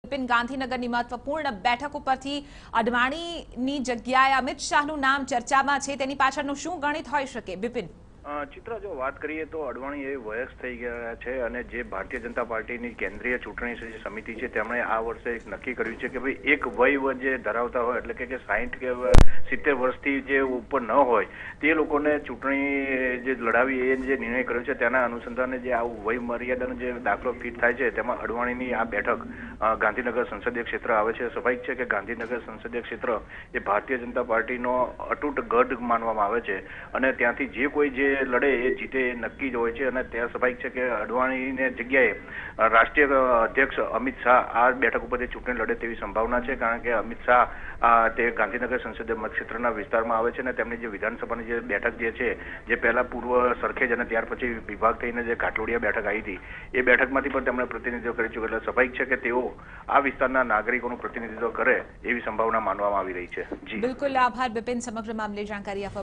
બિપિન ગાંધીનગરની મહત્વપૂર્ણ બેઠક ઉપરથી અડવાણીની જગ્યાએ અમિત શાહનું નામ ચર્ચામાં છે, તેની પાછળનું શું ગણિત હોઈ શકે? બિપિન, ચિત્ર, જો વાત કરીએ તો અડવાણી એ વયસ્ક થઈ ગયા છે અને જે ભારતીય જનતા પાર્ટીની કેન્દ્રીય ચૂંટણી સમિતિ છે તેમણે આ વર્ષે એક નક્કી કર્યું છે કે ભાઈ એક વય જે ધરાવતા હોય એટલે કે 60 કે 70 વર્ષથી જે ઉપર ન હોય તે લોકોને ચૂંટણી જે લડાવી એ જે નિર્ણય કર્યો છે તેના અનુસંધાને જે આવું વય મર્યાદાનો જે દાખલો ફિટ થાય છે તેમાં અડવાણીની આ બેઠક ગાંધીનગર સંસદીય ક્ષેત્ર આવે છે. સ્વાભાવિક છે કે ગાંધીનગર સંસદીય ક્ષેત્ર એ ભારતીય જનતા પાર્ટીનો અતૂટ ગઢ માનવામાં આવે છે અને ત્યાંથી જે કોઈ જે લડે એ જીતે એ નક્કી જ હોય છે અને ત્યાં સ્વાભાવિક છે કે અડવાણીને જગ્યાએ રાષ્ટ્રીય અધ્યક્ષ અમિત શાહ આ બેઠક ઉપરથી ચૂંટણી લડે તેવી સંભાવના છે, કારણ કે અમિત શાહ તે ગાંધીનગર સંસદીય મતક્ષેત્રના વિસ્તારમાં આવે છે અને તેમની જે વિધાનસભાની જે બેઠક જે છે જે પહેલા પૂર્વ સરખેજ અને ત્યાર પછી વિભાગ થઈને જે ઘાટલોડિયા બેઠક આવી હતી એ બેઠકમાંથી પણ તેમણે પ્રતિનિધિત્વ કરી ચૂક્યું, એટલે સ્વાભાવિક છે કે તેઓ આ વિસ્તારના નાગરિકોનું પ્રતિનિધિત્વ કરે એવી સંભાવના માનવામાં આવી રહી છે. જી બિલકુલ, આભાર બિપિન સમગ્ર મામલે જાણકારી આપવા